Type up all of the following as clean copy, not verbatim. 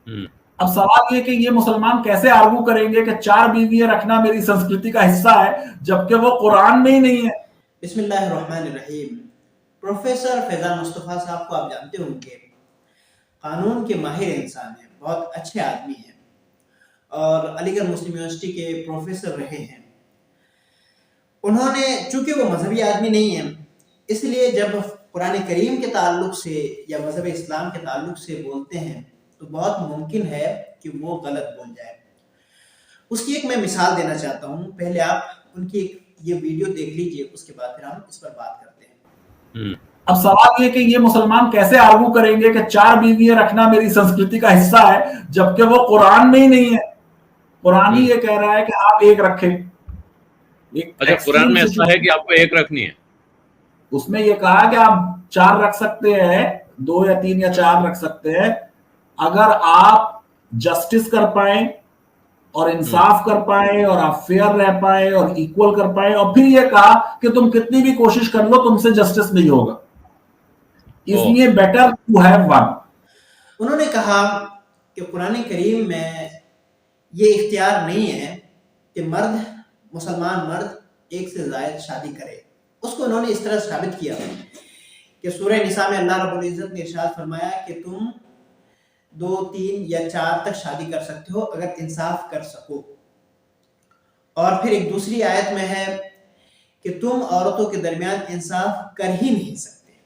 अब सवाल ये कि ये मुसलमान कैसे आर्गू करेंगे कि 4 बीवियां रखना मेरी संस्कृति का हिस्सा है, जबकि वो कुरान में ही नहीं है। बिस्मिल्लाहिर्रहमानिर्रहीम। प्रोफेसर फैजान मुस्तफ़ा साहब को आप जानते होंगे, कानून के माहिर इंसान हैं, बहुत अच्छे आदमी हैं और अलीगढ़ मुस्लिम यूनिवर्सिटी के प्रोफेसर रहे हैं। उन्होंने, चूंकि वो मजहबी आदमी नहीं है, इसलिए जब कुरान करीम के ताल्लुक से या मजहब इस्लाम के ताल्लुक से बोलते हैं तो बहुत मुमकिन है कि वो गलत बोल जाए। उसकी एक मैं मिसाल देना चाहता हूँ। पहले आप उनकी एक ये वीडियो देख लीजिए, उसके बाद फिर हम इस पर बात करते हैं। अब सवाल ये कि ये मुसलमान कैसे आर्गू करेंगे कि 4 बीवियां रखना मेरी संस्कृति का हिस्सा है, जबकि वो कुरान में ही नहीं है। कुरान ही ये कह रहा है कि आप एक रखें। अच्छा, कुरान में ऐसा है कि आपको एक रखनी है? उसमें ये कहा कि आप 4 रख सकते हैं, 2 या 3 या 4 रख सकते हैं, अगर आप जस्टिस कर पाए और इंसाफ कर पाए और आप फेयर रह पाए और इक्वल कर पाए। और फिर ये कहा कि तुम कितनी भी कोशिश कर लो, तुमसे जस्टिस नहीं होगा, इसलिए बेटर टू हैव वन। उन्होंने कहा कि कुरान करीम में ये इख्तियार नहीं है कि मुसलमान मर्द एक से ज्यादा शादी करे। उसको उन्होंने इस तरह साबित किया कि सूरह निसा में अल्लाह रब्बुल इज्जत ने इरशाद फरमाया कि तुम 2, 3 या 4 तक शादी कर सकते हो अगर इंसाफ कर सको। और फिर एक दूसरी आयत में है कि तुम औरतों के दरमियान इंसाफ कर ही नहीं सकते।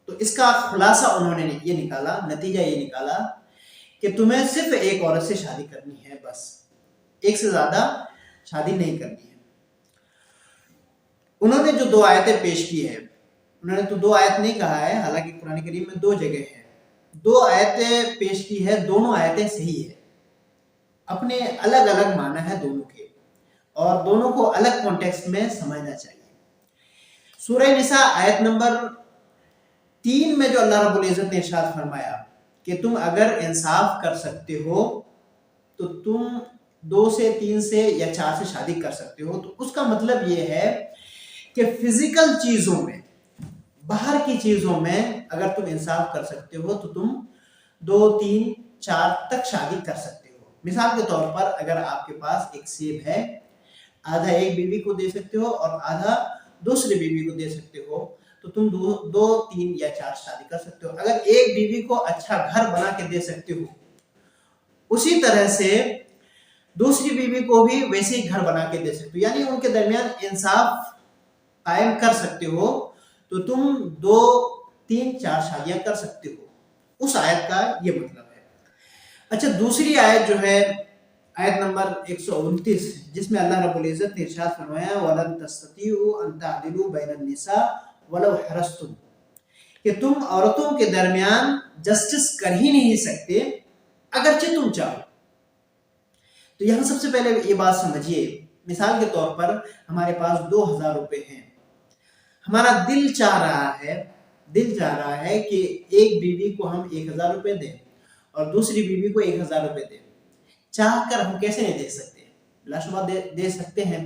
तो इसका खुलासा उन्होंने ये निकाला, नतीजा ये निकाला कि तुम्हें सिर्फ एक औरत से शादी करनी है, बस एक से ज्यादा शादी नहीं करनी है। उन्होंने जो 2 आयतें पेश की है, उन्होंने तो 2 आयत नहीं कहा है, हालांकि कुरान करीम में 2 जगह है, 2 आयतें पेश की है। दोनों आयतें सही है, अपने अलग अलग माना है दोनों के, और दोनों को अलग कॉन्टेक्स्ट में समझना चाहिए। सूरह निसा आयत नंबर 3 में जो अल्लाह रब्बुल इज्जत ने इरशाद फरमाया कि तुम अगर इंसाफ कर सकते हो तो तुम 2 से 3 से या 4 से शादी कर सकते हो। तो उसका मतलब ये है कि फिजिकल चीजों में, बाहर की चीजों में अगर तुम इंसाफ कर सकते हो तो तुम 2, 3, 4 तक शादी कर सकते हो। मिसाल के तौर पर अगर आपके पास एक सेब है, आधा एक बीवी को दे सकते हो और आधा दूसरी बीवी को दे सकते हो, तो तुम 2, 3 या 4 शादी कर सकते हो। अगर एक बीवी को अच्छा घर बना के दे सकते हो, उसी तरह से दूसरी बीवी को भी वैसे ही घर बना के दे सकते हो, यानी उनके दरमियान इंसाफ कायम कर सकते हो, तो तुम 2, 3, 4 शादियां कर सकते हो। उस आयत का ये मतलब है। अच्छा, दूसरी आयत जो है आयत नंबर 129, जिसमें अल्लाह रब्बुल इज्जत ने इरशाद फरमाया वलन तस्ततीउ अन तादिलु बैनन निसा वलौ हरस्तुम, कि तुम औरतों के दरमियान जस्टिस कर ही नहीं सकते अगरचे तुम चाहो। तो यहां सबसे पहले ये बात समझिए। मिसाल के तौर पर हमारे पास 2000 रुपए हैं, हमारा दिल चाह रहा है कि एक बीवी को हम 1000 रुपए दें और दूसरी बीवी को 1000 रुपए दें। चाह कर हम कैसे नहीं दे सकते? बिलाशुबा दे सकते हैं।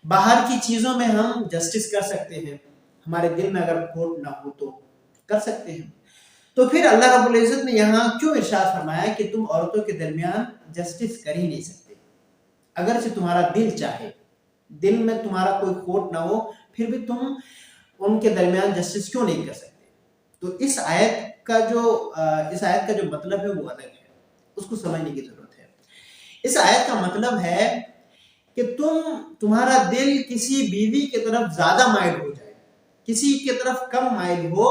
बाहर की चीजों में हम जस्टिस कर सकते हैं, हमारे दिल में अगर खोट ना हो तो कर सकते हैं। तो फिर अल्लाह रब्बुल इज्जत ने यहाँ क्यों इरशाद फरमाया कि तुम औरतों के दरमियान जस्टिस कर ही नहीं सकते? अगर से तुम्हारा दिल चाहे, दिल में तुम्हारा कोई खोट ना हो, फिर भी तुम उनके दरमियान जस्टिस क्यों नहीं कर सकते? तो इस आयत का जो मतलब है वो अलग है, उसको समझने की जरूरत है। इस आयत का मतलब है कि तुम्हारा दिल किसी बीवी की तरफ ज्यादा माइल हो जाए, किसी की तरफ कम माइल हो,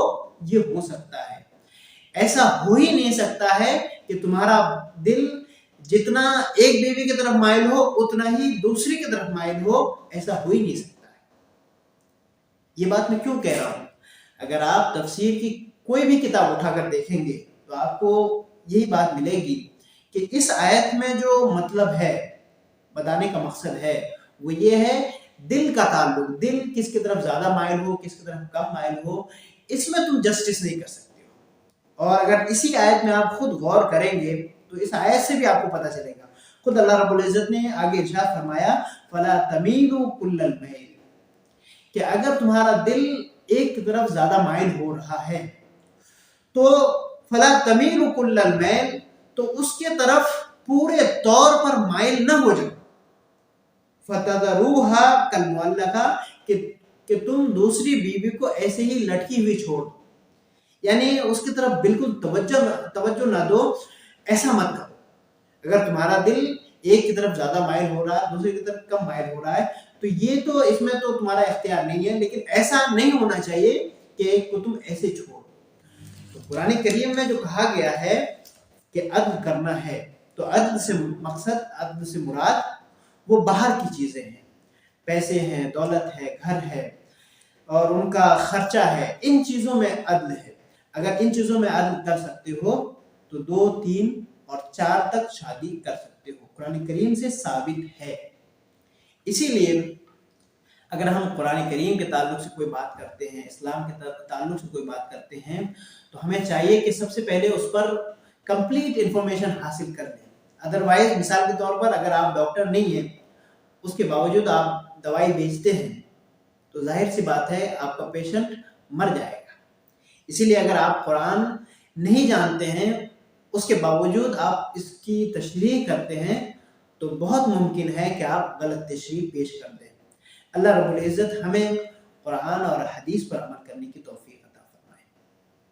ये हो सकता है। ऐसा हो ही नहीं सकता है कि तुम्हारा दिल जितना एक बीवी की तरफ माइल हो उतना ही दूसरी की तरफ माइल हो, ऐसा हो ही नहीं सकता है। ये बात मैं क्यों कह रहा हूं? अगर आप तफसीर की कोई भी किताब उठाकर देखेंगे तो आपको यही बात मिलेगी कि इस आयत में जो मतलब है, बताने का मकसद है, वो ये है दिल का ताल्लुक, दिल किसकी तरफ ज्यादा माइल हो, किसकी तरफ कम माइल हो, इसमें तुम जस्टिस नहीं कर सकते हो। और अगर इसी आयत में आप खुद गौर करेंगे तो इस आयत से भी आपको पता चलेगा। खुद अल्लाह रब्बुल इज्जत ने आगे इरशाद फरमाया फला तमीलु कुल्लल मैल, कि अगर तुम्हारा दिल एक तरफ ज्यादा माइल हो रहा है तो फला तमीलु कुल्लल मैल, تو اس کے طرف پورے طور پر مائل نہ ہو جاؤ. فَتَذَرُوهَا كَالْمُعَلَّقَةِ کہ تم دوسری بیوی کو ایسے ہی لٹکی ہوئی چھوڑ دو، یعنی اس کی طرف بالکل توجہ نہ دو. ایسا مت کرو. اگر تمہارا دل ایک کی طرف زیادہ مائل ہو رہا ہے، دوسری کی طرف کم مائل ہو رہا ہے، تو یہ تو اس میں تو تمہارا اختیار نہیں ہے، لیکن ایسا نہیں ہونا چاہیے کہ ایک کو تم ایسے چھوڑو. تو قرآن کریم میں جو کہا گیا ہے کہ عدل کرنا ہے، تو عدل سے مقصد، عدل سے مراد وہ باہر کی چیزیں ہیں، پیسے ہیں، دولت ہے، گھر ہے اور ان کا خرچہ ہے. ان چیزوں میں عدل ہے. اگر ان چیزوں میں عدل کر سکتے ہو تو 2، 3 اور 4 تک شادی کر سکتے ہو. قرآن کریم سے ثابت ہے. اسی لیے اگر ہم قرآن کریم کے تعلق سے کوئی بات کرتے ہیں، اسلام کے تعلق سے کوئی بات کرتے ہیں، تو ہمیں چاہیے کہ سب سے پہلے اس پر کمپلیٹ انفارمیشن حاصل کر لیں. ادروائز مثال کے طور پر اگر آپ ڈاکٹر نہیں ہیں، اس کے باوجود آپ دوائی بیچتے ہیں، تو ظاہر سی بات ہے آپ کا پیشنٹ مر جائے گا. اسی لیے اگر آپ قرآن نہیں جانتے ہیں، اس کے باوجود آپ اس کی تشریح کرتے ہیں، تو بہت ممکن ہے کہ آپ غلط تشریح پیش کر دیں. اللہ رب العزت ہمیں قرآن اور حدیث پر عمل کرنے کی توفیق